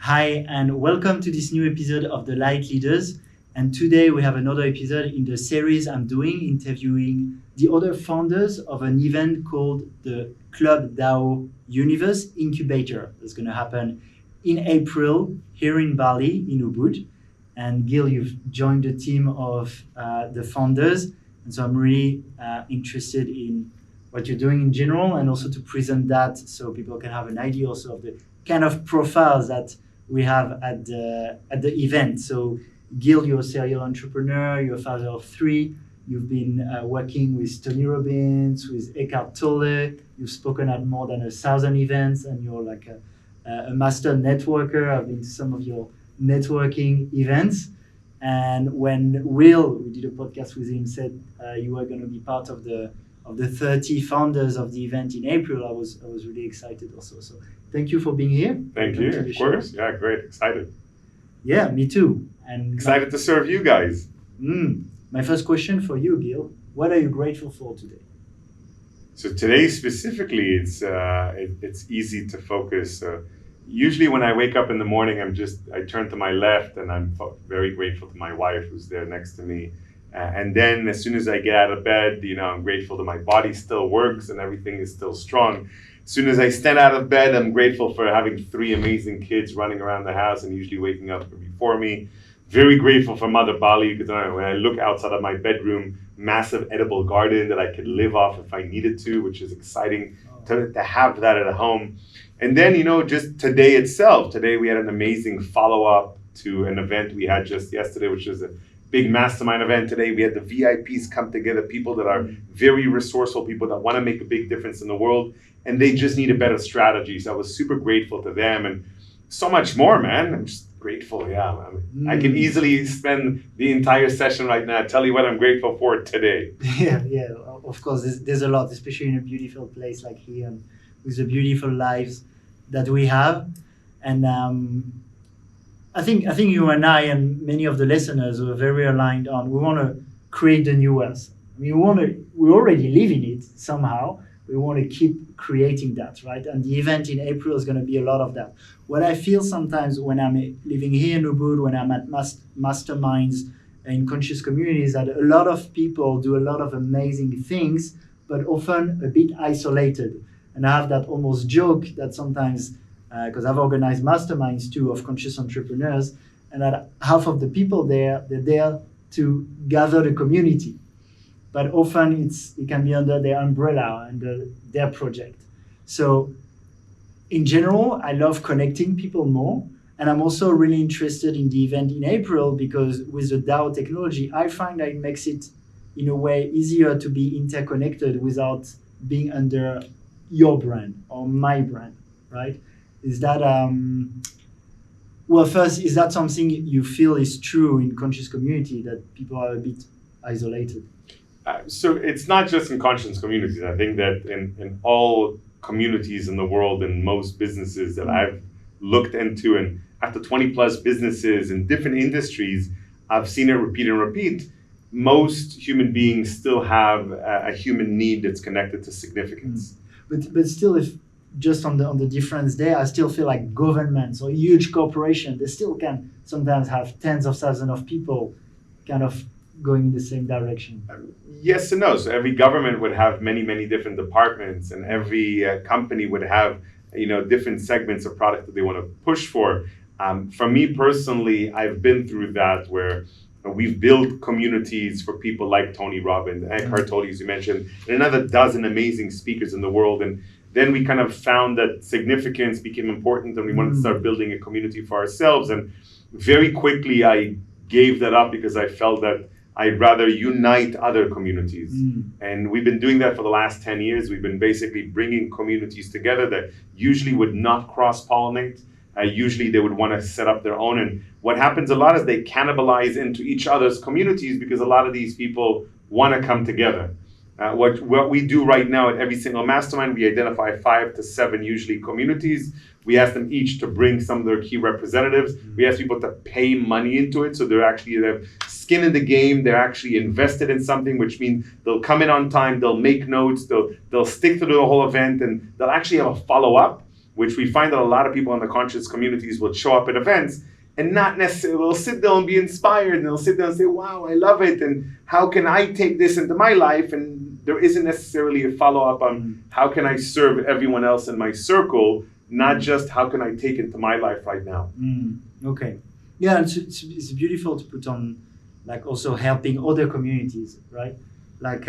Hi, and welcome to this new episode of the Lightleaders. And today we have another episode in the series I'm doing, interviewing the other founders of an event called the Club DAO Universe Incubator. That's going to happen in April here in Bali, in Ubud. And Gil, you've joined the team of the founders. And so I'm really interested in what you're doing in general, and also to present that so people can have an idea also of the kind of profiles that we have at the event. So Gil, you're a serial entrepreneur, you're a father of three, you've been working with Tony Robbins, with Eckhart Tolle, you've spoken at more than 1,000 events, and you're like a master networker. I've been to some of your networking events. And when Will, we did a podcast with him, said you were going to be part of the 30 founders of the event in April, I was really excited also. So thank you for being here. Thank you, of course. Yeah, great. Excited. Yeah, me too. And excited to serve you guys. My first question for you, Gil, what are you grateful for today? So today specifically, it's easy to focus. Usually when I wake up in the morning, I turn to my left and I'm very grateful to my wife who's there next to me. And then as soon as I get out of bed, I'm grateful that my body still works and everything is still strong. As soon as I stand out of bed, I'm grateful for having 3 amazing kids running around the house and usually waking up before me. Very grateful for Mother Bali, because when I look outside of my bedroom, massive edible garden that I could live off if I needed to, which is exciting to have that at home. And then, just today itself, today we had an amazing follow-up to an event we had just yesterday, which was a big mastermind event. Today we had the VIPs come together, people that are very resourceful, people that want to make a big difference in the world, and they just need a better strategy. So I was super grateful to them, and so much more, man. I'm just grateful, yeah. I can easily spend the entire session right now, tell you what I'm grateful for today. Yeah, of course, there's a lot, especially in a beautiful place like here, and with the beautiful lives that we have. And I think you and I and many of the listeners were very aligned on we want to create the new Earth. I mean, we already live in it somehow. We want to keep creating that, right? And the event in April is going to be a lot of that. What I feel sometimes when I'm living here in Ubud, when I'm at masterminds in conscious communities, that a lot of people do a lot of amazing things, but often a bit isolated. And I have that almost joke that sometimes, because I've organized masterminds too of conscious entrepreneurs, and that half of the people there, they're there to gather the community. But often it can be under their umbrella, under their project. So in general, I love connecting people more. And I'm also really interested in the event in April because with the DAO technology, I find that it makes it in a way easier to be interconnected without being under your brand or my brand, right? Is that, first, is that something you feel is true in conscious community, that people are a bit isolated? So it's not just in conscious communities. I think that in all communities in the world and most businesses that I've looked into, and after 20 plus businesses in different industries, I've seen it repeat and repeat. Most human beings still have a human need that's connected to significance. But still, if just on the difference there, I still feel like governments or huge corporations, they still can sometimes have tens of thousands of people kind of going in the same direction. Yes and no. So every government would have many, many different departments, and every company would have different segments of product that they want to push for. For me personally, I've been through that where we've built communities for people like Tony Robbins, Eckhart Tolle, as you mentioned, and another dozen amazing speakers in the world. And then we kind of found that significance became important, and we wanted to start building a community for ourselves. And very quickly, I gave that up because I felt that I'd rather unite other communities. And we've been doing that for the last 10 years. We've been basically bringing communities together that usually would not cross-pollinate. Usually they would want to set up their own. And what happens a lot is they cannibalize into each other's communities because a lot of these people want to come together. What we do right now at every single mastermind, we identify 5 to 7 usually communities. We ask them each to bring some of their key representatives. We ask people to pay money into it, so they have skin in the game. They're actually invested in something, which means they'll come in on time, they'll make notes, they'll stick to the whole event, and they'll actually have a follow-up which we find that a lot of people in the conscious communities will show up at events and not necessarily, they'll sit there and be inspired, and they'll sit there and say, wow, I love it, and how can I take this into my life? And there isn't necessarily a follow-up on how can I serve everyone else in my circle, not just how can I take it to my life right now. Okay. Yeah, and it's beautiful to put on, like, also helping other communities, right? Like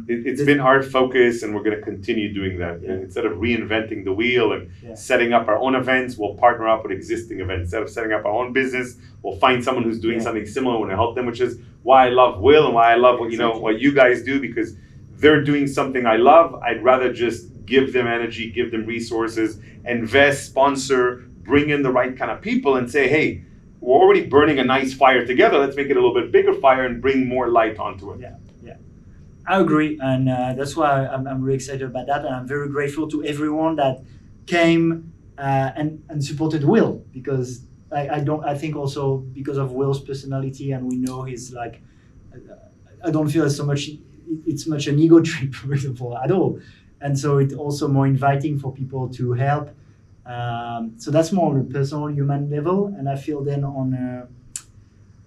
it's been our focus, and we're going to continue doing that. Yeah. Instead of reinventing the wheel and setting up our own events, we'll partner up with existing events. Instead of setting up our own business, we'll find someone who's doing something similar and we'll help them, which is why I love Will and why I love what you guys do, because they're doing something I love. I'd rather just give them energy, give them resources, invest, sponsor, bring in the right kind of people, and say, hey, we're already burning a nice fire together. Let's make it a little bit bigger fire and bring more light onto it. Yeah. I agree, and that's why I'm really excited about that, and I'm very grateful to everyone that came and supported Will, because I think also because of Will's personality, and we know he's like, I don't feel it's much an ego trip, for example, at all, and so it's also more inviting for people to help. So that's more on a personal human level, and I feel then on a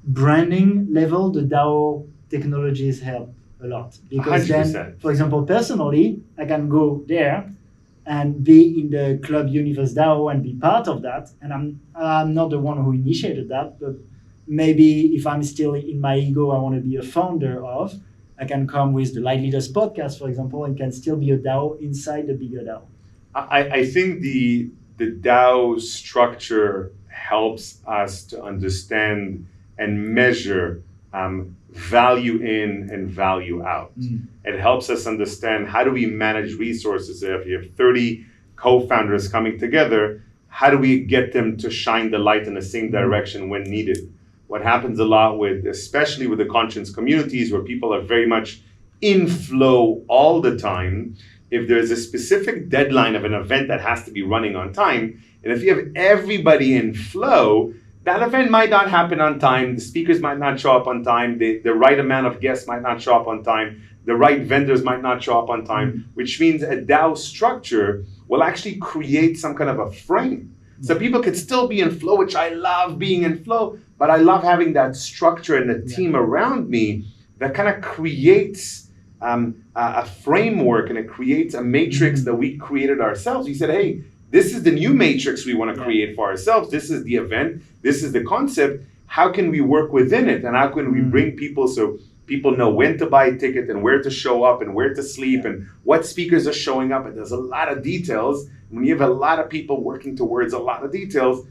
branding level, the DAO technologies help a lot, because 100%. Then, for example, personally, I can go there and be in the Club Universe DAO and be part of that, and I'm not the one who initiated that, but maybe if I'm still in my ego, I want to be a founder of, I can come with the Lightleaders podcast, for example, and can still be a DAO inside the bigger DAO. I think the DAO structure helps us to understand and measure value in and value out. It helps us understand, how do we manage resources? If you have 30 co-founders coming together, how do we get them to shine the light in the same direction when needed? What happens a lot especially with the conscience communities, where people are very much in flow all the time, if there's a specific deadline of an event that has to be running on time, and if you have everybody in flow, that event might not happen on time, the speakers might not show up on time, the right amount of guests might not show up on time, the right vendors might not show up on time, which means a DAO structure will actually create some kind of a frame. So people could still be in flow, which I love being in flow, but I love having that structure and the team around me that kind of creates a framework, and it creates a matrix that we created ourselves. We said, hey, this is the new matrix we want to create for ourselves. This is the event. This is the concept. How can we work within it? And how can we bring people so people know when to buy a ticket and where to show up and where to sleep and what speakers are showing up? And there's a lot of details. When you have a lot of people working towards a lot of details,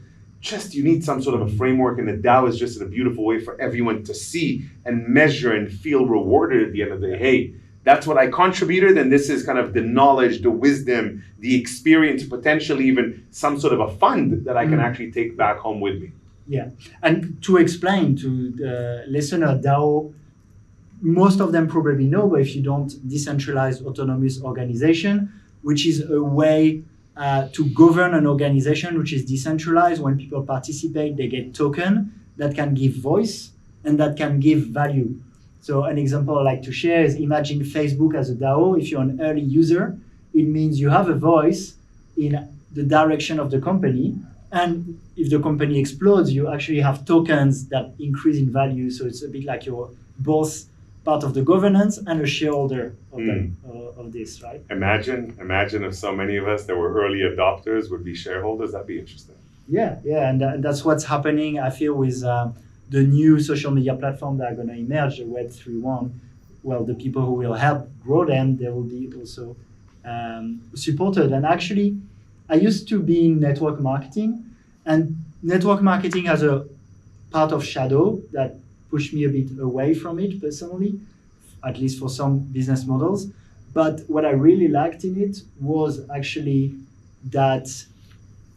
you need some sort of a framework, and the DAO is just a beautiful way for everyone to see and measure and feel rewarded at the end of the day. Hey, that's what I contributed, and this is kind of the knowledge, the wisdom, the experience, potentially even some sort of a fund that I can actually take back home with me. Yeah, and to explain to the listener, DAO, most of them probably know, but if you don't, decentralized autonomous organization, which is a way to govern an organization which is decentralized. When people participate, they get token that can give voice and that can give value. So an example I like to share is, imagine Facebook as a DAO. If you're an early user, it means you have a voice in the direction of the company. And if the company explodes, you actually have tokens that increase in value. So it's a bit like you're both part of the governance and a shareholder of this, right? Imagine if so many of us that were early adopters would be shareholders. That'd be interesting. Yeah, and that's what's happening, I feel, with the new social media platform that are going to emerge, the Web 3.1. Well, the people who will help grow them, they will be also supported. And actually, I used to be in network marketing, and network marketing has a part of shadow that pushed me a bit away from it personally, at least for some business models. But what I really liked in it was actually that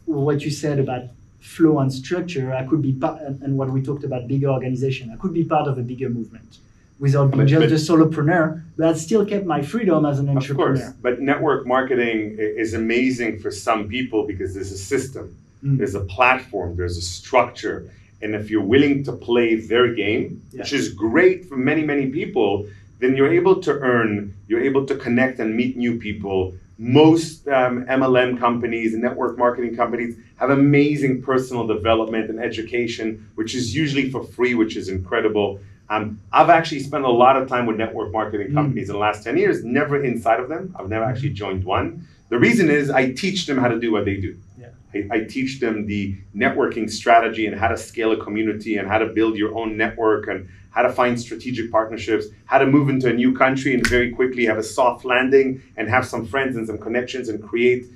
what you said about flow and structure. I could be part, and what we talked about, bigger organization, I could be part of a bigger movement without being just a solopreneur, but I still kept my freedom as an entrepreneur. Of course, but network marketing is amazing for some people because there's a system, there's a platform, there's a structure. And if you're willing to play their game, which is great for many, many people, then you're able to earn, you're able to connect and meet new people, most MLM companies and network marketing companies have amazing personal development and education, which is usually for free, which is incredible. I've actually spent a lot of time with network marketing companies in the last 10 years, never inside of them. I've never actually joined one. The reason is I teach them how to do what they do. I teach them the networking strategy and how to scale a community and how to build your own network and how to find strategic partnerships, how to move into a new country and very quickly have a soft landing and have some friends and some connections and create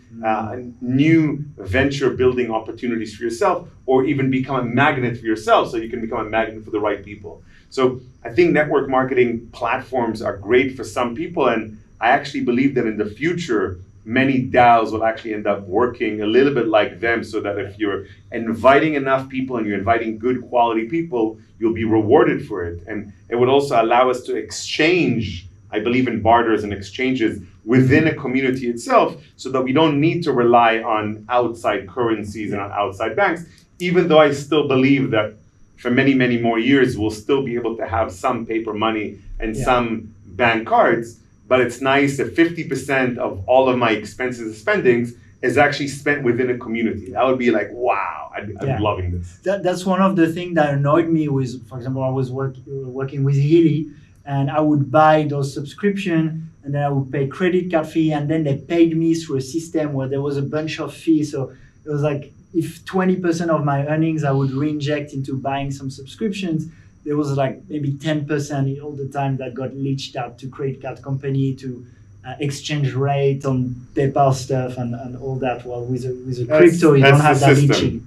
new venture building opportunities for yourself, or even become a magnet for yourself so you can become a magnet for the right people. So I think network marketing platforms are great for some people, and I actually believe that in the future, many DAOs will actually end up working a little bit like them, so that if you're inviting enough people and you're inviting good quality people, you'll be rewarded for it. And it would also allow us to exchange, I believe in barters and exchanges within a community itself, so that we don't need to rely on outside currencies and on outside banks, even though I still believe that for many, many more years, we'll still be able to have some paper money and some bank cards. But it's nice that 50% of all of my expenses and spendings is actually spent within a community. That would be like, wow, I'm loving this. That's one of the things that annoyed me with, for example, I was working with Healy, and I would buy those subscriptions, and then I would pay credit card fee, and then they paid me through a system where there was a bunch of fees. So it was like, if 20% of my earnings I would reinject into buying some subscriptions, there was like maybe 10% all the time that got leached out to credit card company, to exchange rate on PayPal stuff and all that. Well, with a crypto, you don't have that leaching.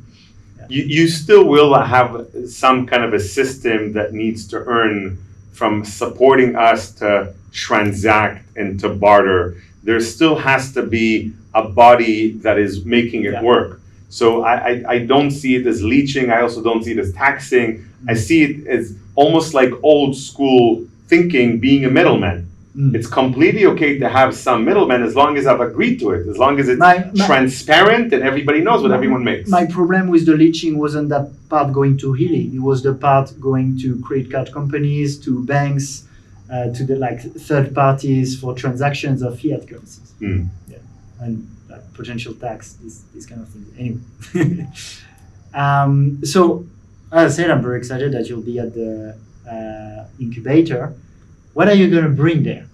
You still will have some kind of a system that needs to earn from supporting us to transact and to barter. There still has to be a body that is making it work. So I don't see it as leeching. I also don't see it as taxing. I see it as almost like old school thinking, being a middleman. It's completely okay to have some middlemen as long as I've agreed to it, as long as it's transparent and everybody knows what everyone makes. My problem with the leeching wasn't that part going to Healy. It was the part going to credit card companies, to banks, to the like third parties for transactions of fiat currencies. And potential tax, this kind of thing. Anyway, so as I said, I'm very excited that you'll be at the incubator. What are you going to bring there?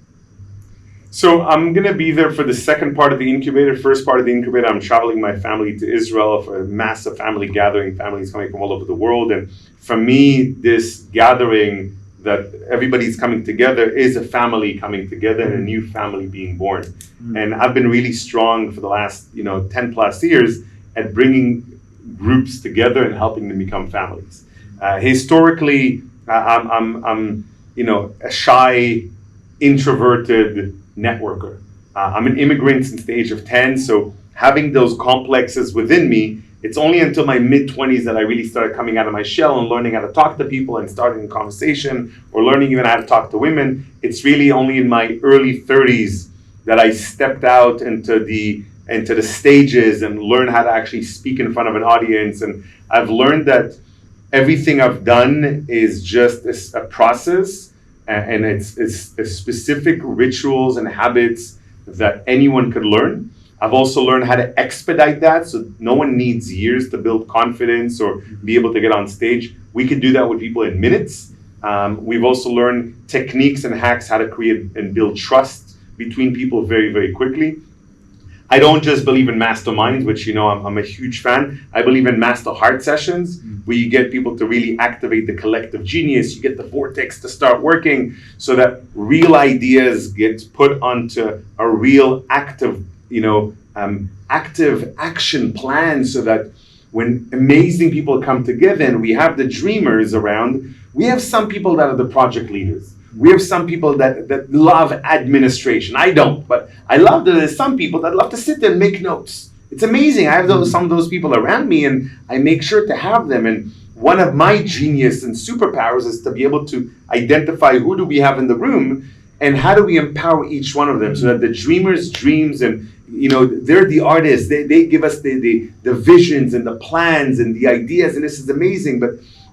So I'm going to be there for the second part of the incubator. First part of the incubator, I'm traveling my family to Israel for a massive family gathering. Families coming from all over the world. And for me, this gathering that everybody's coming together is a family coming together and a new family being born. And I've been really strong for the last 10 plus years at bringing groups together and helping them become families. Historically, I'm a shy, introverted networker. I'm an immigrant since the age of 10, so having those complexes within me, it's only until my mid-20s that I really started coming out of my shell and learning how to talk to people and starting a conversation, or learning even how to talk to women. It's really only in my early 30s that I stepped out into the stages and learned how to actually speak in front of an audience. And I've learned that everything I've done is just a process, and it's specific rituals and habits that anyone could learn. I've also learned how to expedite that, so no one needs years to build confidence or be able to get on stage. We can do that with people in minutes. We've also learned techniques and hacks how to create and build trust between people very, very quickly. I don't just believe in masterminds, which I'm a huge fan. I believe in master heart sessions, where you get people to really activate the collective genius. You get the vortex to start working so that real ideas get put onto a real active action plan, so that when amazing people come together and we have the dreamers around, we have some people that are the project leaders. We have some people that love administration. I don't, but I love that there's some people that love to sit there and make notes. It's amazing. I have some of those people around me, and I make sure to have them. And one of my genius and superpowers is to be able to identify who do we have in the room and how do we empower each one of them, so that the dreamers' dreams, and they're the artists. They give us the visions and the plans and the ideas, and this is amazing. But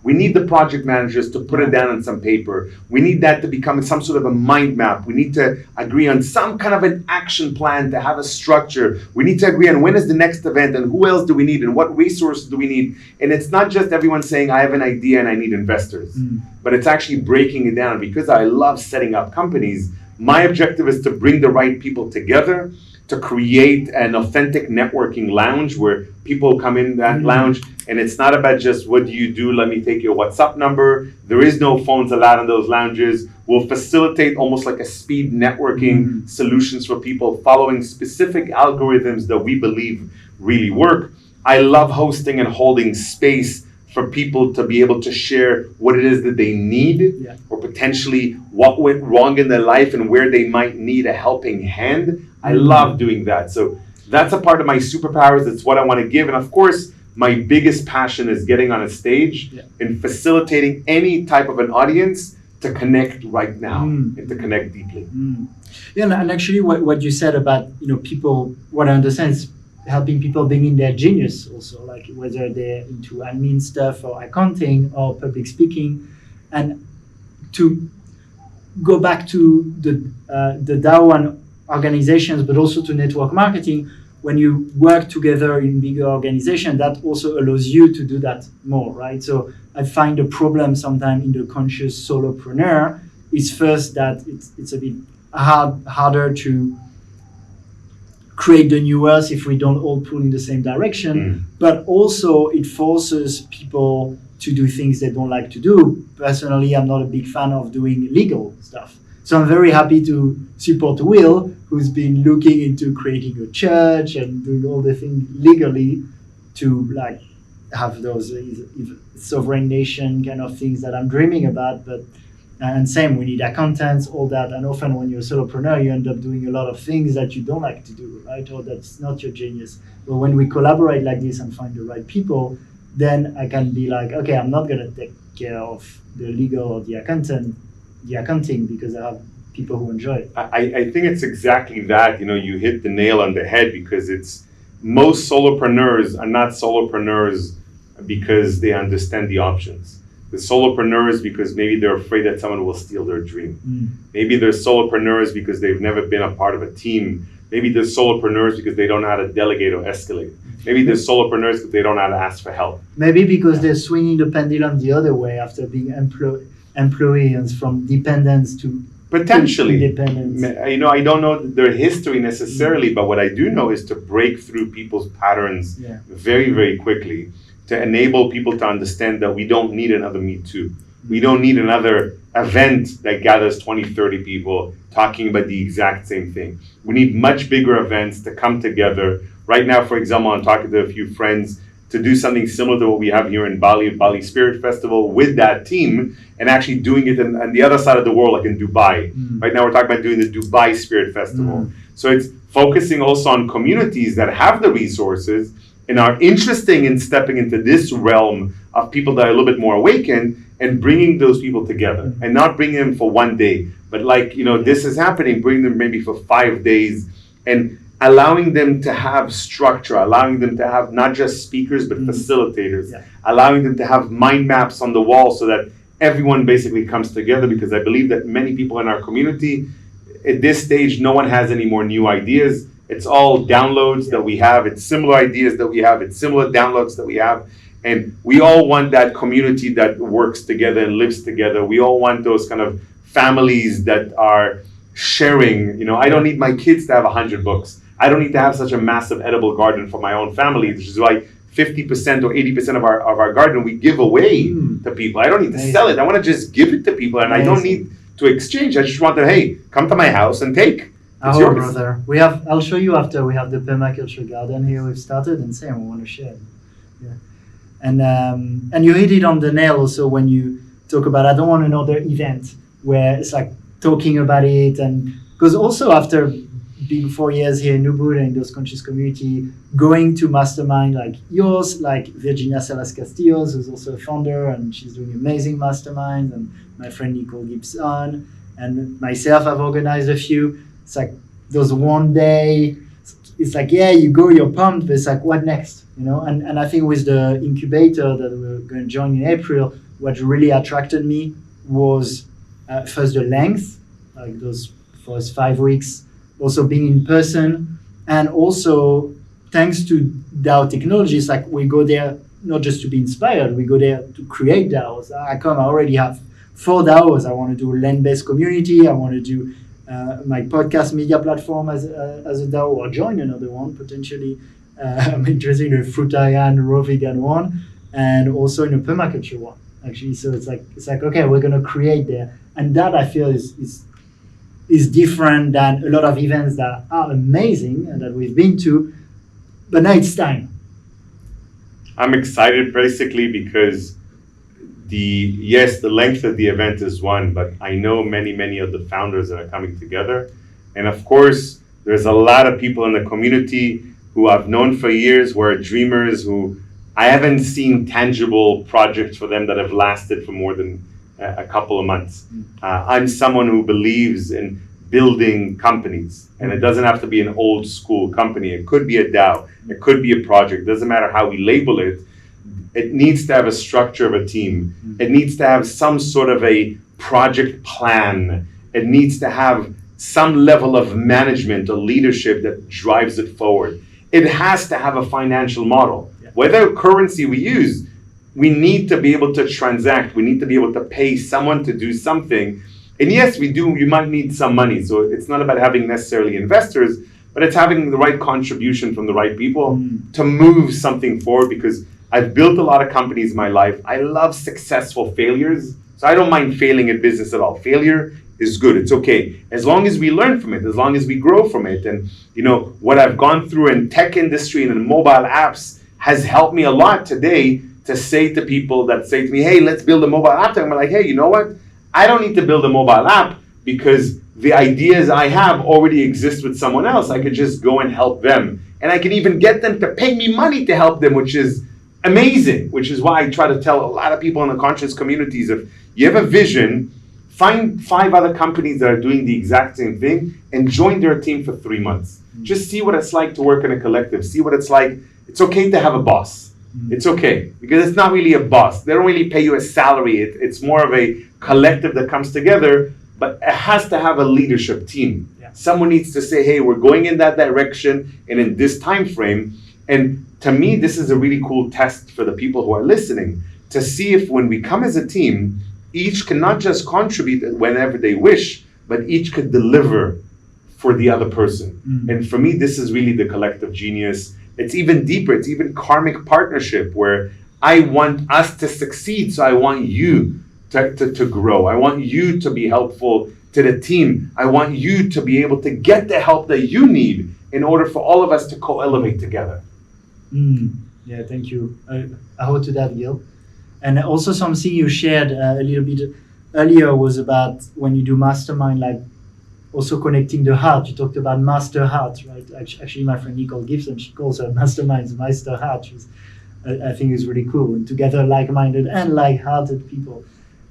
We need the project managers to put it down on some paper. We need that to become some sort of a mind map. We need to agree on some kind of an action plan to have a structure. We need to agree on when is the next event and who else do we need and what resources do we need. And it's not just everyone saying, I have an idea and I need investors, but it's actually breaking it down. Because I love setting up companies, my objective is to bring the right people together, to create an authentic networking lounge where people come in that lounge, and it's not about just what do you do, let me take your WhatsApp number. There is no phones allowed in those lounges. We'll facilitate almost like a speed networking solutions for people following specific algorithms that we believe really work. I love hosting and holding space for people to be able to share what it is that they need, or potentially what went wrong in their life and where they might need a helping hand. I love doing that. So that's a part of my superpowers. It's what I want to give. And of course, my biggest passion is getting on a stage and facilitating any type of an audience to connect right now and to connect deeply. Yeah, and actually what you said about, people, what I understand is helping people bring in their genius also, like whether they're into admin stuff or accounting or public speaking. And to go back to the DAO and organizations, but also to network marketing, when you work together in bigger organizations, that also allows you to do that more, right? So I find the problem sometimes in the conscious solopreneur is first that it's a bit harder to create the new earth if we don't all pull in the same direction, but also it forces people to do things they don't like to do. Personally, I'm not a big fan of doing legal stuff. So I'm very happy to support Will, who's been looking into creating a church and doing all the things legally to like have those sovereign nation kind of things that I'm dreaming about. But and same, we need accountants, all that. And often when you're a solopreneur, you end up doing a lot of things that you don't like to do, right? Or that's not your genius. But when we collaborate like this and find the right people, then I can be like, okay, I'm not going to take care of the legal or the accounting because I have people who enjoy it. I think it's exactly that. You hit the nail on the head, because it's most solopreneurs are not solopreneurs because they understand the options. The solopreneurs because maybe they're afraid that someone will steal their dream. Maybe they're solopreneurs because they've never been a part of a team. Maybe they're solopreneurs because they don't know how to delegate or escalate. Maybe they're solopreneurs because they don't know how to ask for help. Maybe because they're swinging the pendulum the other way after being employees from dependence to potentially independence. I don't know their history necessarily, but what I do know is to break through people's patterns very, very quickly, to enable people to understand that we don't need another Me Too. We don't need another event that gathers 20, 30 people talking about the exact same thing. We need much bigger events to come together. Right now, for example, I'm talking to a few friends to do something similar to what we have here in Bali Spirit Festival with that team, and actually doing it on the other side of the world, like in Dubai. Right now we're talking about doing the Dubai Spirit Festival. So it's focusing also on communities that have the resources and are interested in stepping into this realm of people that are a little bit more awakened, and bringing those people together, and not bringing them for one day, but like, this is happening, bring them maybe for 5 days, and allowing them to have structure, allowing them to have not just speakers, but facilitators, allowing them to have mind maps on the wall so that everyone basically comes together, because I believe that many people in our community, at this stage, no one has any more new ideas. It's all downloads that we have. It's similar ideas that we have. It's similar downloads that we have. And we all want that community that works together and lives together. We all want those kind of families that are sharing. I don't need my kids to have 100 books. I don't need to have such a massive edible garden for my own family, which is why 50% or 80% of our garden we give away to people. I don't need to sell it. I want to just give it to people, and I don't need to exchange. I just want them, hey, come to my house and take. It's yours. Brother. I'll show you after. We have the permaculture garden here we've started, and same, we want to share. Yeah. And you hit it on the nail also when you talk about, I don't want another event where it's like talking about it, and because also after being 4 years here in Ubud and in those conscious community, going to mastermind like yours, like Virginia Salas Castillos, who's also a founder, and she's doing amazing masterminds, and my friend Nicole Gibson, and myself, I've organized a few. It's like those one day, it's like, you go, you're pumped, but it's like, what next? And I think with the incubator that we're going to join in April, what really attracted me was first the length, like those first 5 weeks, also being in person, and also thanks to DAO technologies, like we go there not just to be inspired, we go there to create DAOs. I already have 4 DAOs. I want to do a land-based community. I want to do my podcast media platform as a DAO, or join another one potentially. I'm interested in a fruitarian, raw vegan one, and also in a permaculture one, actually. So it's like okay, we're gonna create there, and that I feel is different than a lot of events that are amazing and that we've been to, but now it's time. I'm excited basically because the length of the event is one, but I know many of the founders that are coming together, and of course there's a lot of people in the community who I've known for years, who are dreamers, who I haven't seen tangible projects for them that have lasted for more than a couple of months. I'm someone who believes in building companies, and it doesn't have to be an old school company. It could be a DAO, it could be a project, doesn't matter how we label it. It needs to have a structure of a team. It needs to have some sort of a project plan. It needs to have some level of management or leadership that drives it forward. It has to have a financial model. Whatever currency we use, we need to be able to transact. We need to be able to pay someone to do something. And yes, we do. You might need some money. So it's not about having necessarily investors, but it's having the right contribution from the right people to move something forward, because I've built a lot of companies in my life. I love successful failures. So I don't mind failing in business at all. Failure is good. It's okay. As long as we learn from it, as long as we grow from it. And what I've gone through in tech industry and in mobile apps has helped me a lot today to say to people that say to me, hey, let's build a mobile app. And I'm like, hey, you know what? I don't need to build a mobile app because the ideas I have already exist with someone else. I could just go and help them. And I can even get them to pay me money to help them, which is amazing, which is why I try to tell a lot of people in the conscious communities, if you have a vision, find 5 other companies that are doing the exact same thing and join their team for 3 months. Just see what it's like to work in a collective. See what it's like. It's okay to have a boss. It's okay, because it's not really a boss. They don't really pay you a salary. It's more of a collective that comes together, but it has to have a leadership team. Yeah. Someone needs to say, hey, we're going in that direction and in this time frame. And to me, this is a really cool test for the people who are listening, to see if when we come as a team, each can not just contribute whenever they wish, but each could deliver for the other person. And for me, this is really the collective genius. It's even deeper. It's even karmic partnership, where I want us to succeed. So I want you to grow. I want you to be helpful to the team. I want you to be able to get the help that you need in order for all of us to co-elevate together. Yeah, thank you. I hold to that, Gil. And also something you shared a little bit earlier was about when you do mastermind, like also connecting the heart. You talked about master heart, right? Actually, my friend Nicole Gibson, she calls her masterminds master heart, which I think is really cool. And together, like-minded and like-hearted people.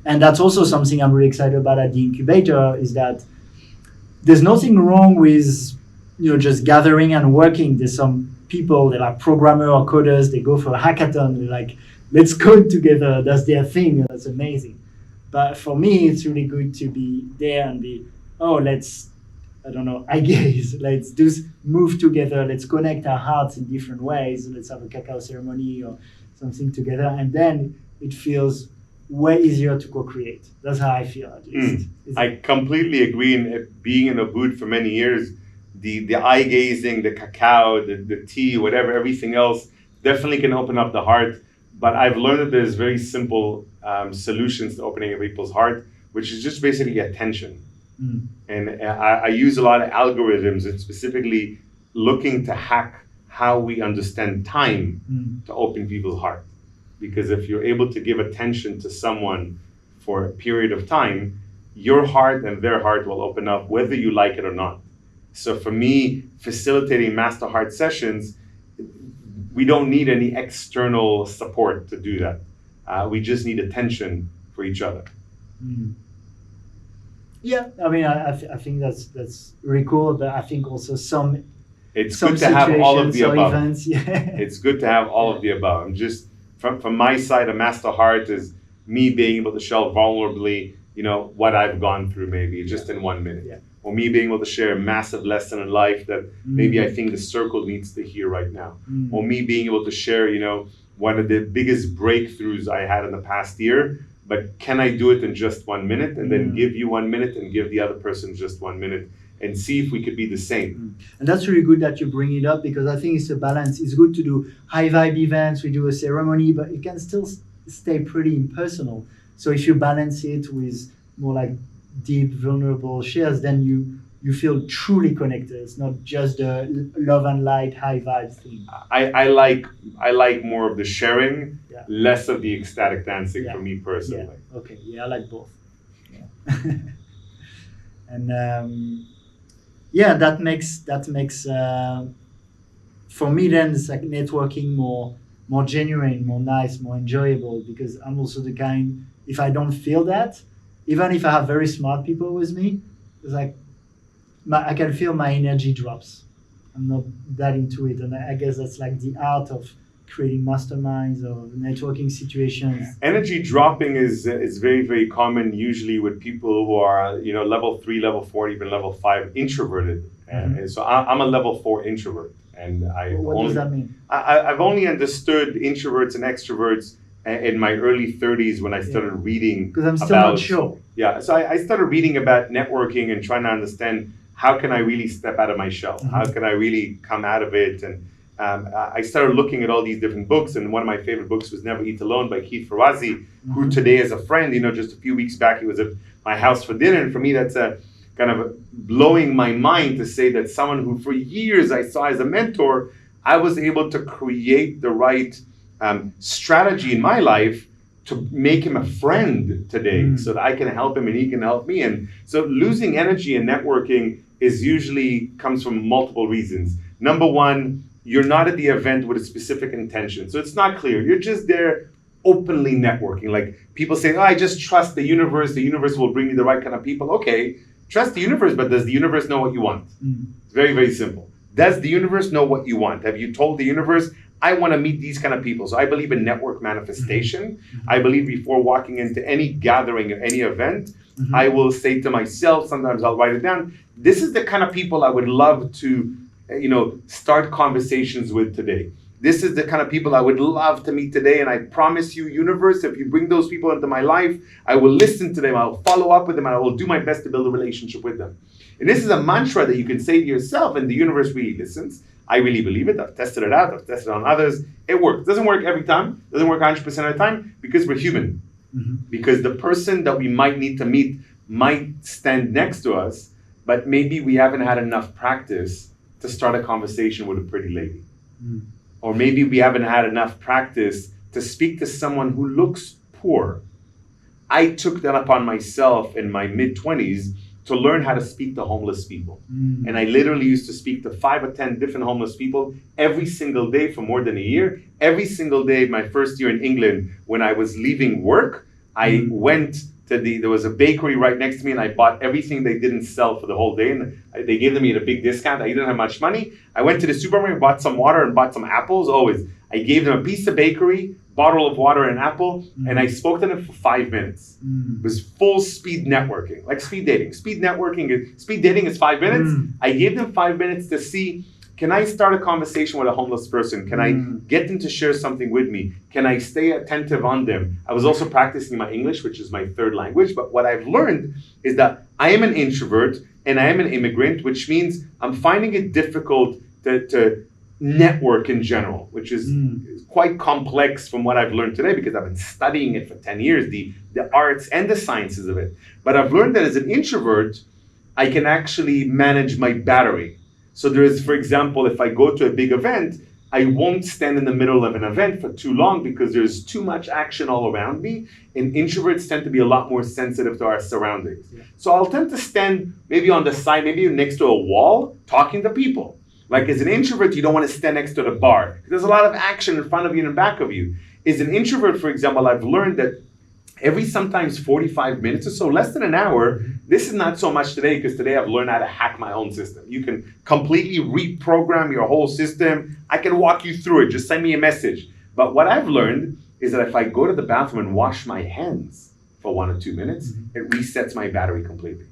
And that's also something I'm really excited about at the incubator, is that there's nothing wrong with just gathering and working. There's some people that are programmer or coders, they go for a hackathon, they're like, let's code together, that's their thing, that's amazing. But for me, it's really good to be there and be, let's eye gaze, let's move together, let's connect our hearts in different ways, let's have a cacao ceremony or something together, and then it feels way easier to co-create. That's how I feel, at least. I completely agree. In being in a booth for many years, the eye gazing, the cacao, the tea, whatever, everything else definitely can open up the heart. But I've learned that there's very simple solutions to opening a people's heart, which is just basically attention. And I use a lot of algorithms and specifically looking to hack how we understand time to open people's heart. Because if you're able to give attention to someone for a period of time, your heart and their heart will open up whether you like it or not. So for me, facilitating Master Heart sessions, we don't need any external support to do that. We just need attention for each other. Yeah, I mean, I think that's really cool. But I think also it's good to have all of the above. Events, It's good to have all of the above. I'm just from my side, a Master Heart is me being able to share vulnerably, what I've gone through maybe just in 1 minute. Yeah. Or me being able to share a massive lesson in life that maybe I think the circle needs to hear right now. Or me being able to share, one of the biggest breakthroughs I had in the past year, but can I do it in just 1 minute and then give you 1 minute and give the other person just 1 minute and see if we could be the same. And that's really good that you bring it up, because I think it's a balance. It's good to do high vibe events, we do a ceremony, but it can still stay pretty impersonal. So if you balance it with more like deep, vulnerable shares, then you feel truly connected. It's not just a love and light, high vibe thing. I like more of the sharing, less of the ecstatic dancing for me personally. Yeah. Okay, yeah, I like both. Yeah. And that makes for me then it's like networking more genuine, more nice, more enjoyable, because I'm also the kind, if I don't feel that, even if I have very smart people with me, it's like I can feel my energy drops. I'm not that into it, and I guess that's like the art of creating masterminds or networking situations. Energy dropping is very, very common usually with people who are level 3, level 4, even level 5 introverted. And so I'm a level 4 introvert, and what does that mean? I've only understood introverts and extroverts in my early 30s when I started reading. Because I'm still not sure. Yeah, so I started reading about networking and trying to understand how can I really step out of my shell? How can I really come out of it? And I started looking at all these different books, and one of my favorite books was Never Eat Alone by Keith Ferrazzi, who today is a friend. Just a few weeks back, he was at my house for dinner, and for me, that's kind of blowing my mind to say that someone who for years I saw as a mentor, I was able to create the right strategy in my life to make him a friend today so that I can help him and he can help me. And so losing energy in networking is usually comes from multiple reasons. Number one, you're not at the event with a specific intention. So it's not clear. You're just there openly networking. Like people say, I just trust the universe. The universe will bring me the right kind of people. Okay, trust the universe, but does the universe know what you want? It's very, very simple. Does the universe know what you want? Have you told the universe, I want to meet these kind of people? So I believe in network manifestation. I believe before walking into any gathering or any event, I will say to myself, sometimes I'll write it down, this is the kind of people I would love to start conversations with today. This is the kind of people I would love to meet today, and I promise you, universe, if you bring those people into my life, I will listen to them, I'll follow up with them, and I will do my best to build a relationship with them. And this is a mantra that you can say to yourself, and the universe really listens. I really believe it. I've tested it out. I've tested it on others. It works. It doesn't work every time. It doesn't work 100% of the time because we're human. Because the person that we might need to meet might stand next to us, but maybe we haven't had enough practice to start a conversation with a pretty lady. Or maybe we haven't had enough practice to speak to someone who looks poor. I took that upon myself in my mid-20s to learn how to speak to homeless people. And I literally used to speak to 5 or 10 different homeless people every single day for more than a year. Every single day, my first year in England, when I was leaving work, I went to there was a bakery right next to me, and I bought everything they didn't sell for the whole day, and they gave me at a big discount. I didn't have much money. I went to the supermarket, bought some water and bought some apples, always. I gave them a piece of bakery, bottle of water and apple, and I spoke to them for 5 minutes. It was full speed networking, like speed dating. Speed dating is 5 minutes. I gave them 5 minutes to see, can I start a conversation with a homeless person? Can I get them to share something with me? Can I stay attentive on them? I was also practicing my English, which is my 3rd language, but what I've learned is that I am an introvert and I am an immigrant, which means I'm finding it difficult to network in general, which is quite complex from what I've learned today because I've been studying it for 10 years, the arts and the sciences of it. But I've learned that as an introvert, I can actually manage my battery. So there is, for example, if I go to a big event, I won't stand in the middle of an event for too long because there's too much action all around me. And introverts tend to be a lot more sensitive to our surroundings. So I'll tend to stand maybe on the side, maybe next to a wall, talking to people. Like as an introvert, you don't want to stand next to the bar. There's a lot of action in front of you and in back of you. As an introvert, for example, I've learned that every sometimes 45 minutes or so, less than an hour, this is not so much today because today I've learned how to hack my own system. You can completely reprogram your whole system. I can walk you through it. Just send me a message. But what I've learned is that if I go to the bathroom and wash my hands for 1 or 2 minutes, it resets my battery completely.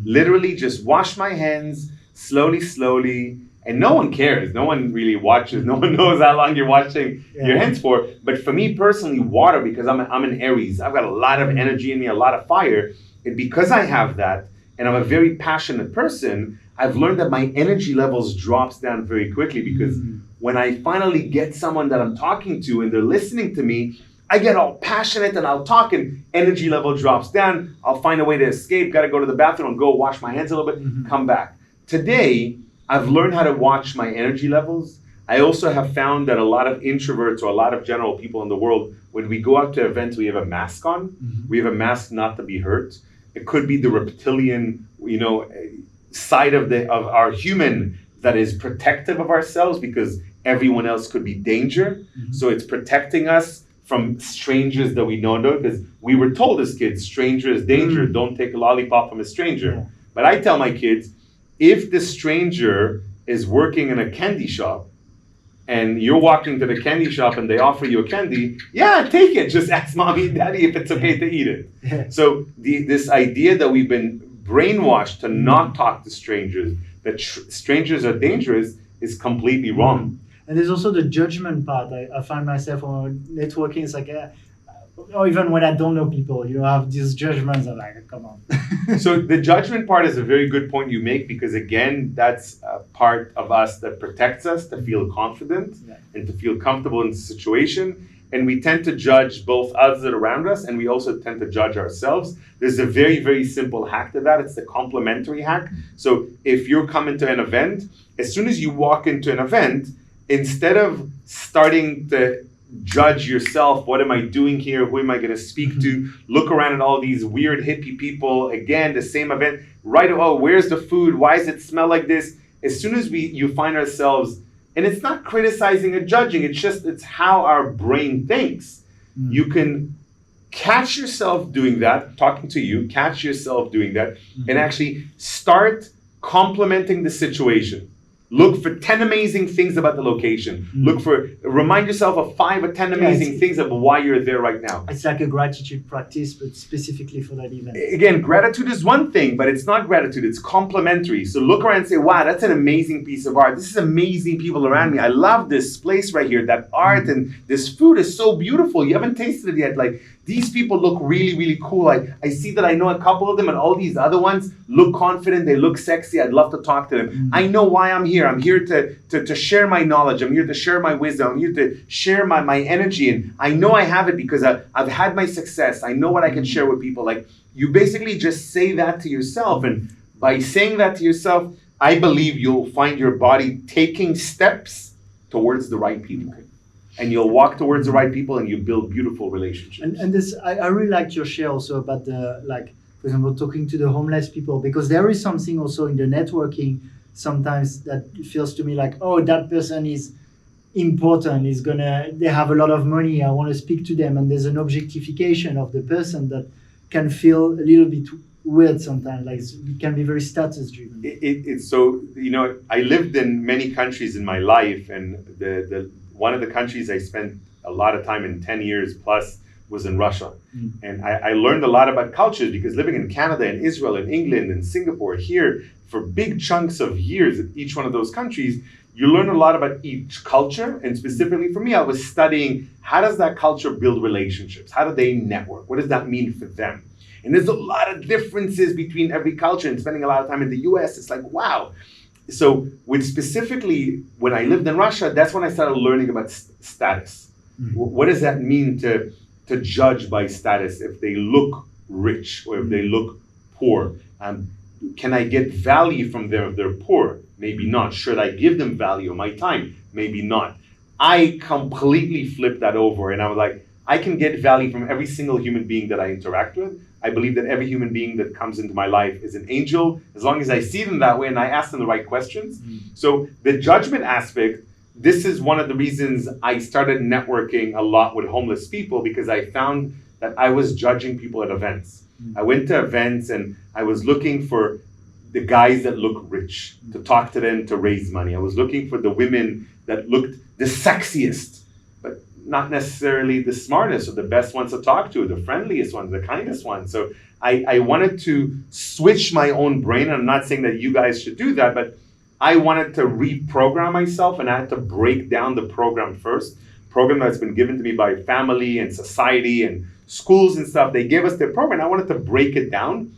Literally just wash my hands slowly, and no one cares. No one really watches. No one knows how long you're washing your hands for. But for me personally, water, because I'm an Aries, I've got a lot of energy in me, a lot of fire. And because I have that, and I'm a very passionate person, I've learned that my energy levels drops down very quickly, because when I finally get someone that I'm talking to and they're listening to me, I get all passionate and I'll talk and energy level drops down. I'll find a way to escape, gotta go to the bathroom and go wash my hands a little bit, come back. Today, I've learned how to watch my energy levels. I also have found that a lot of introverts or a lot of general people in the world, when we go out to events, we have a mask on. We have a mask not to be hurt. It could be the reptilian, side of our human that is protective of ourselves, because everyone else could be danger. So it's protecting us from strangers that we don't know, because we were told as kids, stranger is danger, don't take a lollipop from a stranger. But I tell my kids, if the stranger is working in a candy shop and you're walking to the candy shop and they offer you a candy, yeah, take it. Just ask mommy and daddy if it's okay to eat it. So this idea that we've been brainwashed to not talk to strangers, that strangers are dangerous, is completely wrong. And there's also the judgment part. I find myself on networking, it's like, or even when I don't know people, I have these judgments. I'm like, come on. So the judgment part is a very good point you make, because again, that's a part of us that protects us to feel confident and to feel comfortable in the situation. And we tend to judge both others around us, and we also tend to judge ourselves. There's a very, very simple hack to that. It's the complementary hack. So if you're coming to an event, as soon as you walk into an event, instead of starting to judge yourself, what am I doing here? Who am I going to speak to? Look around at all these weird hippie people. Again, the same event. Right? Oh, where's the food? Why does it smell like this? As soon as you find ourselves, and it's not criticizing or judging, it's how our brain thinks. You can catch yourself doing that, talking to you, catch yourself doing that, and actually start complimenting the situation. Look for 10 amazing things about the location. Remind yourself of 5 or 10 amazing things of why you're there right now. It's like a gratitude practice, but specifically for that event. Again, gratitude is one thing, but it's not gratitude, it's complimentary. So look around and say, wow, that's an amazing piece of art. This is amazing people around me. I love this place right here, that art, and this food is so beautiful. You haven't tasted it yet. Like, these people look really, really cool. I see that I know a couple of them, and all these other ones look confident. They look sexy. I'd love to talk to them. I know why I'm here. I'm here to share my knowledge. I'm here to share my wisdom. I'm here to share my energy. And I know I have it because I've had my success. I know what I can share with people. Like, you basically just say that to yourself. And by saying that to yourself, I believe you'll find your body taking steps towards the right people. And you'll walk towards the right people, and you build beautiful relationships. And this, I really liked your share also about the, like, for example, talking to the homeless people, because there is something also in the networking sometimes that feels to me like, oh, that person is important, they have a lot of money, I want to speak to them. And there's an objectification of the person that can feel a little bit weird sometimes, like it can be very status driven. It's so, I lived in many countries in my life, and the one of the countries I spent a lot of time in, 10 years plus, was in Russia. And I learned a lot about cultures, because living in Canada and Israel and England and Singapore here for big chunks of years in each one of those countries, you learn a lot about each culture. And specifically for me, I was studying, how does that culture build relationships? How do they network? What does that mean for them? And there's a lot of differences between every culture, and spending a lot of time in the US, it's like, wow. So specifically when I lived in Russia, that's when I started learning about status. What does that mean to judge by status if they look rich or if they look poor? Can I get value from them if they're poor? Maybe not. Should I give them value of my time? Maybe not. I completely flipped that over, and I was like, I can get value from every single human being that I interact with. I believe that every human being that comes into my life is an angel, as long as I see them that way and I ask them the right questions. So the judgment aspect, this is one of the reasons I started networking a lot with homeless people, because I found that I was judging people at events. I went to events and I was looking for the guys that look rich, to talk to them, to raise money. I was looking for the women that looked the sexiest. But not necessarily the smartest or the best ones to talk to, the friendliest ones, the kindest ones. So I wanted to switch my own brain. I'm not saying that you guys should do that, but I wanted to reprogram myself, and I had to break down the program first. Program that's been given to me by family and society and schools and stuff. They gave us their program. I wanted to break it down.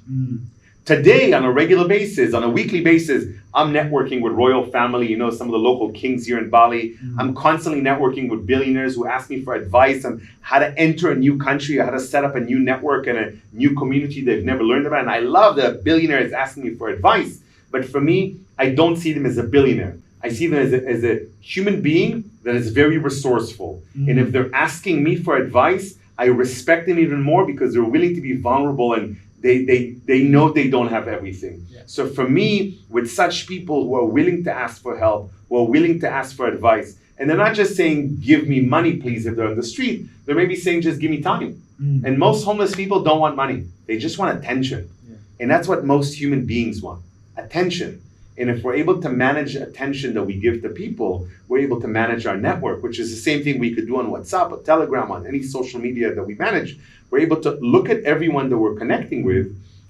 Today, on a regular basis, on a weekly basis, I'm networking with royal family, some of the local kings here in Bali. I'm constantly networking with billionaires who ask me for advice on how to enter a new country, or how to set up a new network and a new community they've never learned about. And I love that billionaires asking me for advice. But for me, I don't see them as a billionaire. I see them as a human being that is very resourceful. And if they're asking me for advice, I respect them even more because they're willing to be vulnerable, and they know they don't have everything. Yeah. So for me, with such people who are willing to ask for help, who are willing to ask for advice, and they're not just saying, give me money, please, if they're on the street, they're maybe saying, just give me time. And most homeless people don't want money. They just want attention. Yeah. And that's what most human beings want, attention. And if we're able to manage attention that we give to people, we're able to manage our network, which is the same thing we could do on WhatsApp or Telegram, on any social media that we manage. We're able to look at everyone that we're connecting with.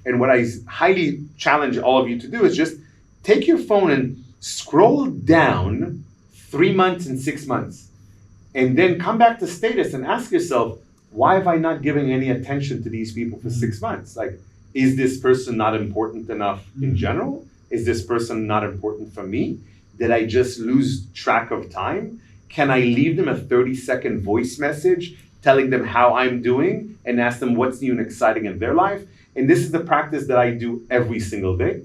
And what I highly challenge all of you to do is just take your phone and scroll down 3 months and 6 months. And then come back to status and ask yourself, why have I not given any attention to these people for 6 months? Like, is this person not important enough in general? Is this person not important for me? Did I just lose track of time? Can I leave them a 30-second voice message telling them how I'm doing and ask them what's new and exciting in their life? And this is the practice that I do every single day.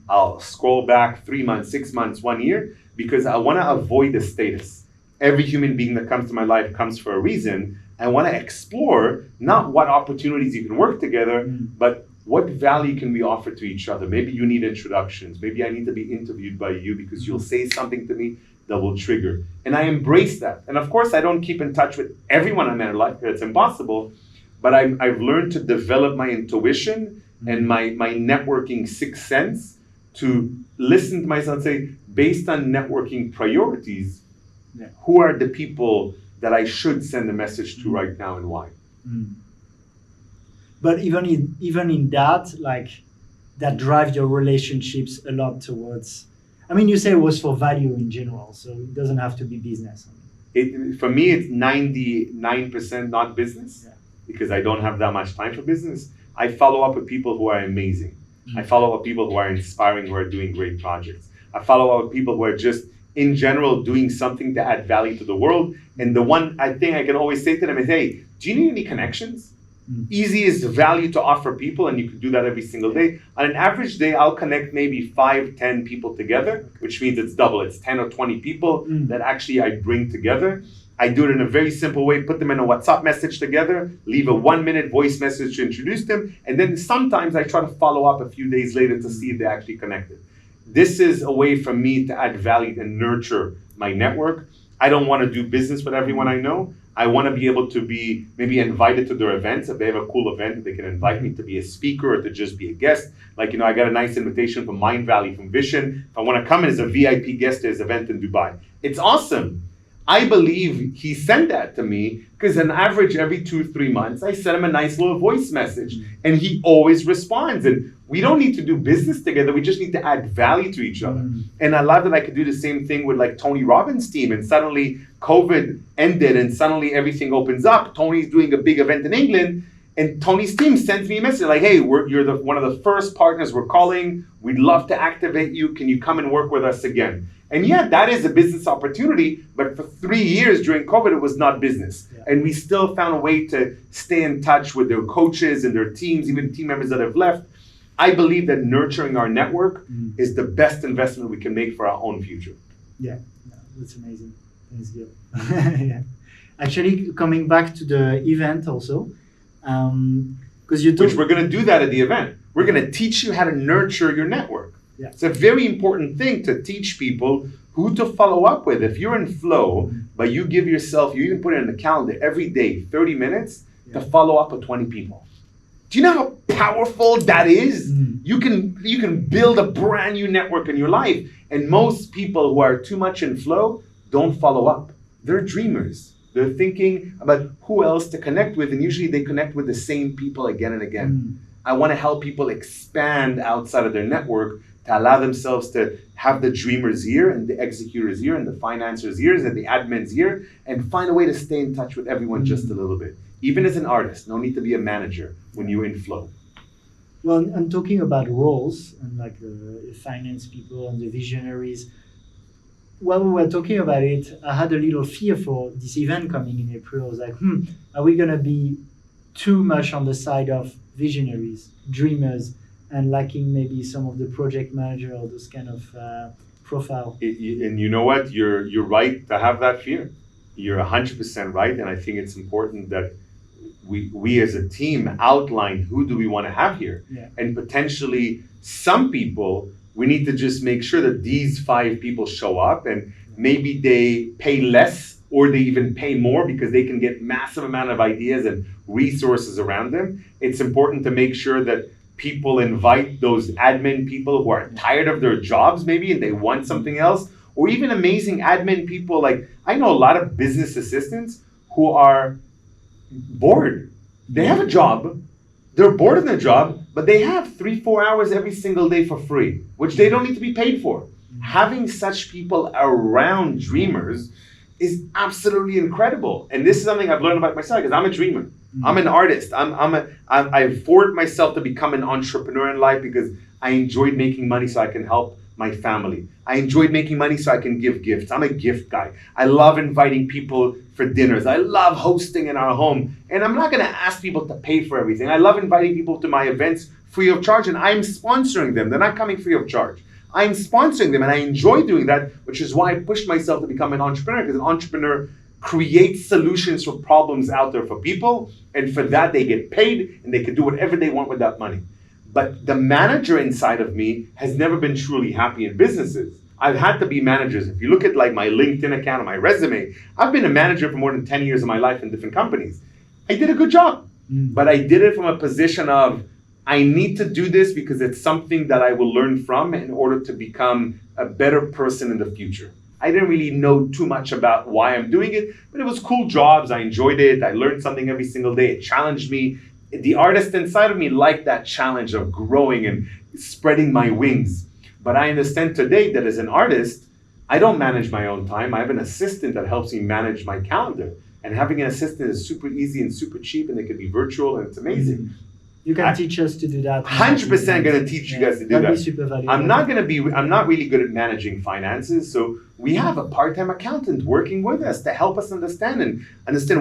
I'll scroll back 3 months, 6 months, 1 year, because I want to avoid the status. Every human being that comes to my life comes for a reason. I want to explore not what opportunities you can work together, but what value can we offer to each other? Maybe you need introductions. Maybe I need to be interviewed by you because you'll say something to me that will trigger. And I embrace that. And of course, I don't keep in touch with everyone in my life because it's impossible. But I've learned to develop my intuition and my networking sixth sense to listen to myself and say, based on networking priorities, who are the people that I should send a message to right now and why? But even in that, like, that drives your relationships a lot towards. I mean, you say it was for value in general, so it doesn't have to be business. For me, it's 99% not business, because I don't have that much time for business. I follow up with people who are amazing. I follow up with people who are inspiring, who are doing great projects. I follow up with people who are just, in general, doing something to add value to the world. And the one thing I can always say to them is, hey, do you need any connections? Easiest value to offer people, and you can do that every single day. On an average day, I'll connect maybe 5-10 people together, which means it's double. It's 10 or 20 people that actually I bring together. I do it in a very simple way, put them in a WhatsApp message together, leave a 1-minute voice message to introduce them, and then sometimes I try to follow up a few days later to see if they actually connected. This is a way for me to add value and nurture my network. I don't want to do business with everyone I know. I want to be able to be maybe invited to their events. If they have a cool event, they can invite me to be a speaker or to just be a guest. Like, I got a nice invitation from Mind Valley, from Vision. If I want to come as a VIP guest at his event in Dubai, it's awesome. I believe he sent that to me because on average, every 2-3 months, I send him a nice little voice message and he always responds. And we don't need to do business together. We just need to add value to each other. And I love that I could do the same thing with like Tony Robbins' team. And suddenly COVID ended and suddenly everything opens up. Tony's doing a big event in England. And Tony's team sends me a message like, hey, you're one of the first partners we're calling. We'd love to activate you. Can you come and work with us again? And yeah, that is a business opportunity, but for 3 years during COVID, it was not business. And we still found a way to stay in touch with their coaches and their teams, even team members that have left. I believe that nurturing our network is the best investment we can make for our own future. Yeah, that's amazing. Thanks, Gil. Yeah. Actually, coming back to the event also, because which we're going to do that at the event. We're going to teach you how to nurture your network. Yeah. It's a very important thing to teach people who to follow up with. If you're in flow, but you give yourself, you even put it in the calendar every day, 30 minutes to follow up with 20 people. Do you know how powerful that is? You can build a brand new network in your life. And most people who are too much in flow don't follow up. They're dreamers. They're thinking about who else to connect with, and usually they connect with the same people again and again. I want to help people expand outside of their network to allow themselves to have the dreamer's ear and the executor's ear and the financer's ears and the admin's ear, and find a way to stay in touch with everyone just a little bit. Even as an artist, no need to be a manager when you're in flow. Well, I'm talking about roles and like the finance people and the visionaries. While we were talking about it, I had a little fear for this event coming in April. I was like, are we going to be too much on the side of visionaries, dreamers, and lacking maybe some of the project manager or those kind of profile? And you know what? You're right to have that fear. You're 100% right, and I think it's important that we as a team outline who do we want to have here, and potentially some people. We need to just make sure that these 5 people show up, and maybe they pay less or they even pay more because they can get massive amount of ideas and resources around them. It's important to make sure that people invite those admin people who are tired of their jobs maybe and they want something else, or even amazing admin people. Like I know a lot of business assistants who are bored. They have a job. They're bored of their job, but they have 3-4 hours every single day for free, which they don't need to be paid for. Having such people around dreamers is absolutely incredible. And this is something I've learned about myself because I'm a dreamer. I'm an artist. I forced myself to become an entrepreneur in life because I enjoyed making money so I can help my family. I enjoyed making money so I can give gifts. I'm a gift guy. I love inviting people for dinners. I love hosting in our home. And I'm not going to ask people to pay for everything. I love inviting people to my events free of charge, and I'm sponsoring them. They're not coming free of charge. I'm sponsoring them, and I enjoy doing that, which is why I pushed myself to become an entrepreneur, because an entrepreneur creates solutions for problems out there for people, and for that they get paid, and they can do whatever they want with that money. But the manager inside of me has never been truly happy in businesses. I've had to be managers. If you look at like my LinkedIn account and my resume, I've been a manager for more than 10 years of my life in different companies. I did a good job, but I did it from a position of, I need to do this because it's something that I will learn from in order to become a better person in the future. I didn't really know too much about why I'm doing it, but it was cool jobs. I enjoyed it. I learned something every single day. It challenged me. The artist inside of me liked that challenge of growing and spreading my wings. But I understand today that as an artist, I don't manage my own time. I have an assistant that helps me manage my calendar. And having an assistant is super easy and super cheap, and it can be virtual, and it's amazing. You can teach us to do that. 100% going to teach you guys to do that. That'd be super valuable. I'm not really good at managing finances, so we have a part-time accountant working with us to help us understand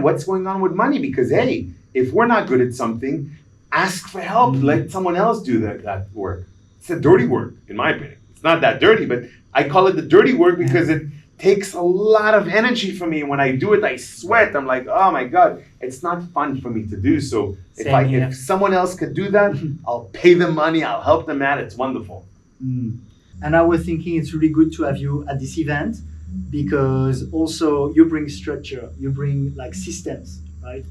what's going on with money. Because hey, if we're not good at something, ask for help. Let someone else do that work. It's a dirty work, in my opinion. It's not that dirty, but I call it the dirty work because it takes a lot of energy from me. When I do it, I sweat. I'm like, oh my God, it's not fun for me to do. So if someone else could do that, I'll pay them money, I'll help them out. It's wonderful. And I was thinking it's really good to have you at this event because also you bring structure, you bring like systems, right?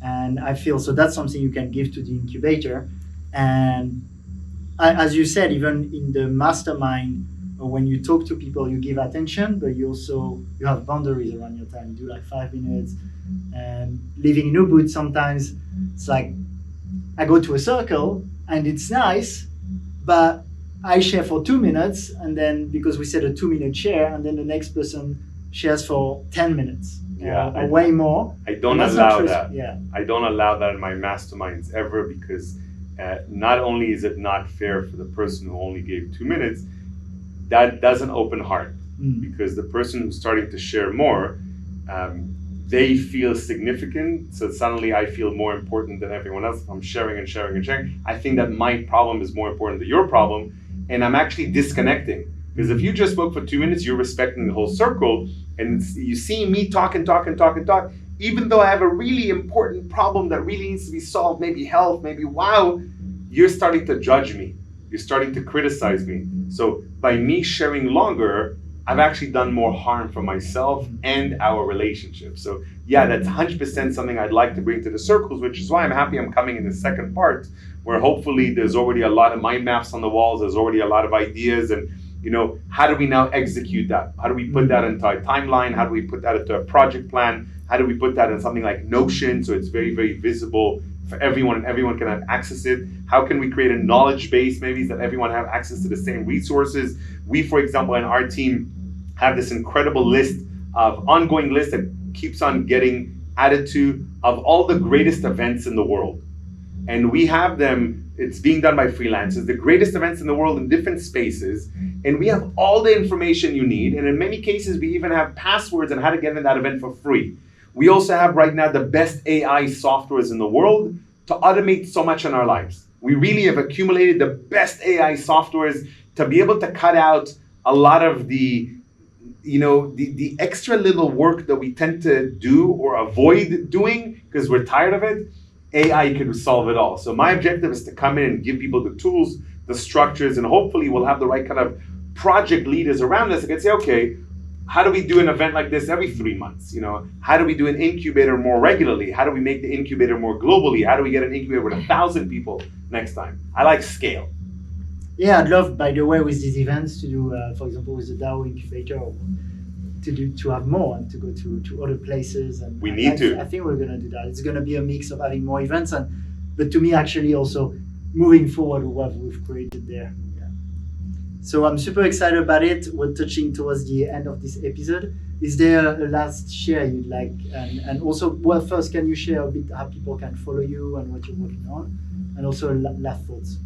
And I feel so that's something you can give to the incubator. And as you said, even in the mastermind, when you talk to people, you give attention, but you have boundaries around your time. You do like 5 minutes. And living in Ubud, sometimes it's like I go to a circle and it's nice, but I share for 2 minutes, and then because we set a 2-minute share, and then the next person shares for 10 minutes. Or way more. I don't allow that. I don't allow that in my masterminds ever, because not only is it not fair for the person who only gave 2 minutes, that doesn't open heart, because the person who's starting to share more, they feel significant. So suddenly I feel more important than everyone else. I'm sharing and sharing and sharing. I think that my problem is more important than your problem, and I'm actually disconnecting. Because if you just spoke for 2 minutes, you're respecting the whole circle, and you see me talk, even though I have a really important problem that really needs to be solved, maybe health, maybe wow, you're starting to judge me. You're starting to criticize me. So by me sharing longer, I've actually done more harm for myself and our relationship. So yeah, that's 100% something I'd like to bring to the circles, which is why I'm happy I'm coming in the second part, where hopefully there's already a lot of mind maps on the walls, there's already a lot of ideas, and how do we now execute that? How do we put that into a timeline? How do we put that into a project plan? How do we put that in something like Notion so it's very, very visible for everyone and everyone can have access to it? How can we create a knowledge base maybe that everyone have access to the same resources? We, for example, in our team have this incredible ongoing list that keeps on getting added to of all the greatest events in the world. And we have them, it's being done by freelancers, the greatest events in the world in different spaces. And we have all the information you need. And in many cases, we even have passwords on how to get in that event for free. We also have right now the best AI softwares in the world to automate so much in our lives. We really have accumulated the best AI softwares to be able to cut out a lot of the extra little work that we tend to do or avoid doing because we're tired of it. AI could solve it all. So my objective is to come in and give people the tools, the structures, and hopefully we'll have the right kind of project leaders around us that can say, okay, how do we do an event like this every 3 months? How do we do an incubator more regularly? How do we make the incubator more globally? How do we get an incubator with 1,000 people next time? I like scale. Yeah, I'd love, by the way, with these events to do, for example, with the DAO incubator, to have more and to go to other places. And we need to. I think we're going to do that. It's going to be a mix of having more events, but to me, actually, also moving forward with what we've created there. Yeah. So I'm super excited about it. We're touching towards the end of this episode. Is there a last share you'd like? And also, well, first, can you share a bit how people can follow you and what you're working on? And also last thoughts.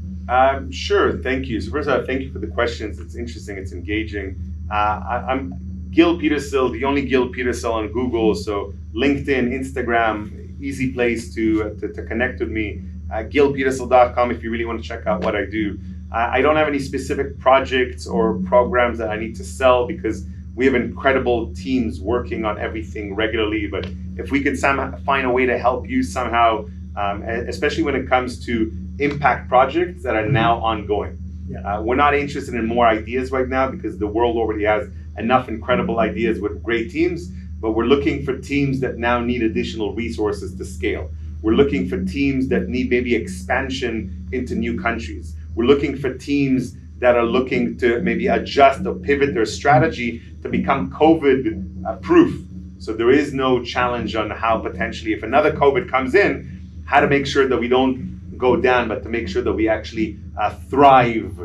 Sure, thank you. So first of all, thank you for the questions. It's interesting, it's engaging. I'm Gil Petersil, the only Gil Petersil on Google. So LinkedIn, Instagram, easy place to connect with me. GilPetersil.com if you really want to check out what I do. I don't have any specific projects or programs that I need to sell because we have incredible teams working on everything regularly. But if we could find a way to help you somehow, especially when it comes to impact projects that are now ongoing. Yeah. We're not interested in more ideas right now because the world already has enough incredible ideas with great teams, but we're looking for teams that now need additional resources to scale. We're looking for teams that need maybe expansion into new countries. We're looking for teams that are looking to maybe adjust or pivot their strategy to become COVID proof. So there is no challenge on how potentially, if another COVID comes in, how to make sure that we don't go down, but to make sure that we actually thrive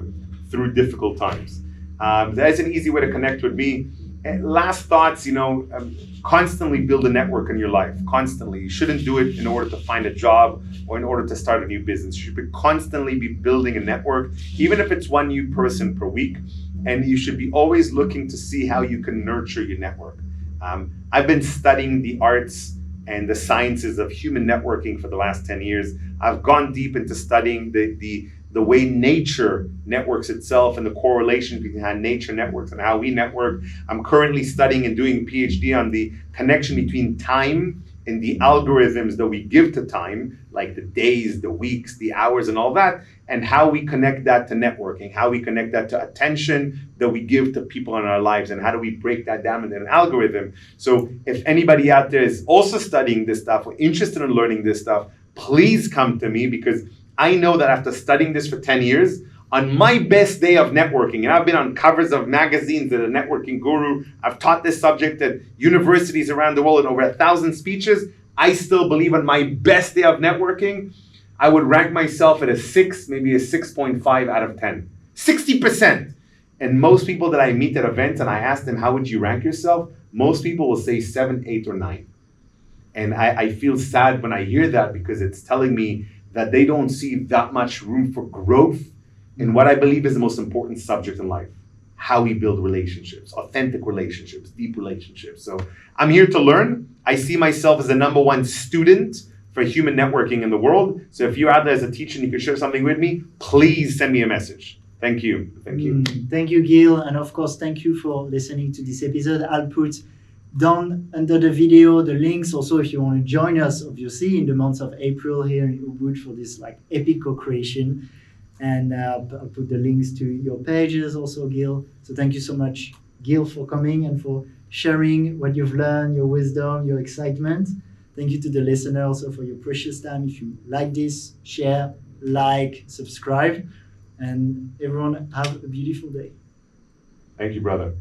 through difficult times. That's an easy way to connect with me. Last thoughts, constantly build a network in your life, constantly. You shouldn't do it in order to find a job or in order to start a new business. You should constantly be building a network, even if it's one new person per week. And you should be always looking to see how you can nurture your network. I've been studying the arts and the sciences of human networking for the last 10 years. I've gone deep into studying the way nature networks itself and the correlation between how nature networks and how we network. I'm currently studying and doing a PhD on the connection between time and the algorithms that we give to time, like the days, the weeks, the hours, and all that, and how we connect that to networking, how we connect that to attention that we give to people in our lives, and how do we break that down into an algorithm. So if anybody out there is also studying this stuff or interested in learning this stuff, please come to me, because I know that after studying this for 10 years, on my best day of networking, and I've been on covers of magazines as a networking guru, I've taught this subject at universities around the world in over 1,000 speeches, I still believe on my best day of networking, I would rank myself at a 6, maybe a 6.5 out of 10. 60%. And most people that I meet at events and I ask them, how would you rank yourself? Most people will say 7, 8, or 9. And I feel sad when I hear that, because it's telling me that they don't see that much room for growth in what I believe is the most important subject in life: how we build relationships, authentic relationships, deep relationships. So I'm here to learn. I see myself as the #1 student for human networking in the world. So if you're out there as a teacher and you can share something with me, please send me a message. Thank you. Thank you. Thank you, Gil. And of course, thank you for listening to this episode. I'll put down under the video the links also if you want to join us, obviously, in the month of April here in Ubud for this epic co-creation. And I'll put the links to your pages also, Gil. So thank you so much, Gil, for coming and for sharing what you've learned, your wisdom, your excitement. Thank you to the listener also for your precious time. If you like this, share, like, subscribe, and everyone have a beautiful day. Thank you, brother.